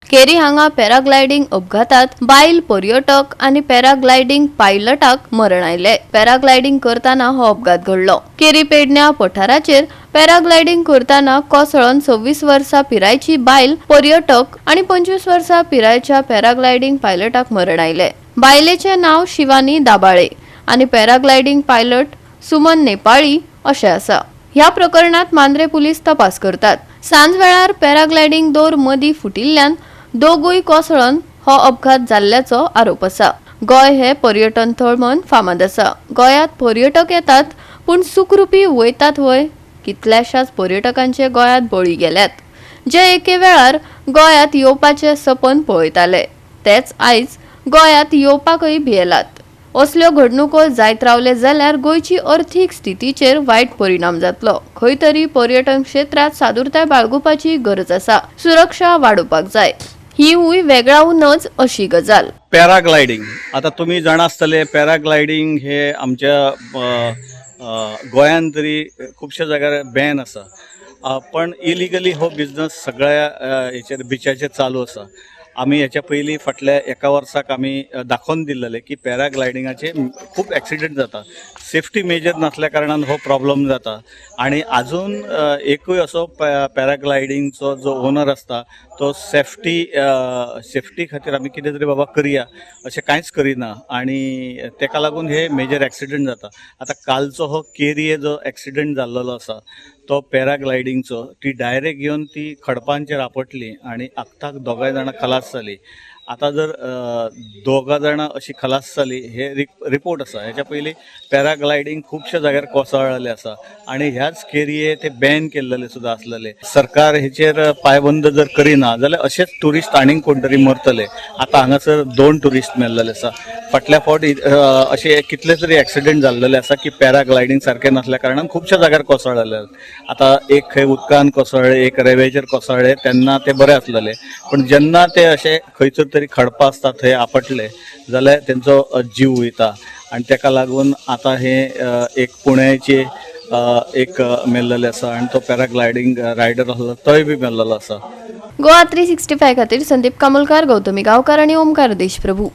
Carry हांगा paragliding अपघातात बायल पर्यटक आणि पॅराग्लायडिंग पायलटाक मरण आयले। पॅराग्लायडिंग करताना हो अपघात घडलो। केरी पेडण्या पठाराचेर पॅराग्लायडिंग करताना कोसळून 26 वर्सां पिरायेची बायल पर्यटक आणि 25 वर्सां पिरायेच्या पॅराग्लायडिंग पायलटाक मरण आयले। बायलेचे नाव शिवानी दाबाळे आणि पॅराग्लायडिंग पायलट सुमन नेपाळी अशें आसा। ह्या प्रकरणात मांद्रे पुलीस तपास करतात। सांज वेळार पॅराग्लायडिंग दोर मदीं फुटिल्ल्यान दोगूय कोसळून हो अपघात जाल्ल्याचो आरोप आसा। गोय हे पर्यटन थळ म्हूण फामाद आसा। गोंयांत पर्यटक येतात पूण सुखरुपी वयतात वय कितल्याशाच पर्यटकांचे गोंयांत बळी गेल्यात, जे एके वेळार गोंयांत येवपाचे सपन पळयताले तेच आयज गोंयांत येवपाकय भियेलात। असल्यो घडणुको जायत रावले जाल्यार गोंयची अर्थीक स्थितीचेर वायट परिणाम जातलो। खंय तरी पर्यटन क्षेत्रात सादुरताय बाळगुपाची गरज आसा। सुरक्षा वाडोवपाक जाय, ही वेगळावूनच अशी गजाल। पॅराग्लायडिंग आता तुम्ही जाणा आसतले पॅराग्लायडिंग हे आमच्या गोंयांत तरी खुबशा जाग्यार बॅन आसा, पण इलिगली हो बिझनस सगळ्या हेचेर बिचाचेर चालू आसा। आमी हेच्या पयलीं फाटल्या एका वर्साक आमी दाखोवन दिल्ले की पॅराग्लायडिंगाचे खूब एक्सिडेंट जाता। सेफ्टी मेजर नासल्या कारणान हो प्रॉब्लेम जाता आणि अजून एकूय असो पॅराग्लायडिंगचो जो ओनर आसता तो सेफ्टी खातीर आमी कितें तरी बाबा करया अशें कांयच करिना आणि तेका लागून हे मेजर एक्सिडेंट जाता। आता कालचो हो केरये जो एक्सिडेंट जाल्लो आसा तो पॅराग्लायडिंगचो, ती डायरेक्ट येवन ती खडपांचेर आपटली आणि आख्ताक दोगांय जाणां खलास जाली। आता जर दोगां जाणां अशी खलास जाली हे रिपोर्ट आसा। हेच्या पयलीं पॅराग्लायडिंग खुबशा जाग्यार कोसळ्ळेले आसा आणि ह्याच केरये ते बॅन केल्लेले सुद्दां आसलेले। सरकार हेचेर पायबंद जर करिना जाल्यार अशेच टुरिस्ट आनीक कोण तरी मरतले। आता हांगासर 2 टुरिस्ट मेल्लेले आसा। फाटल्या फावटी अशे कितले तरी एक्सिडेंट जाल्लेले आसा की पॅराग्लायडिंग सारकें नासल्या कारणान खुबशा जाग्यार कोसळ्ळेले। आता एक खंय उदकान कोसळ्ळे, एक रेल्वेचेर कोसळ्ळे, तेन्ना ते बरे आसलेले, पण जेन्ना ते अशे खंयसर तरी खडपां आसता थंय आपटले जाल्यार तेंचो जीव वयता आणि तेका लागून आता हे एक पुण्याचे एक मेल्लेले आसा आणि तो पॅराग्लायडिंग रायडर आसलो तोय बी मेल्लेलो आसा। गोवा 365 खातीर संदीप कामोलकार, गौतमी गांवकार आणि ओमकार देशप्रभू।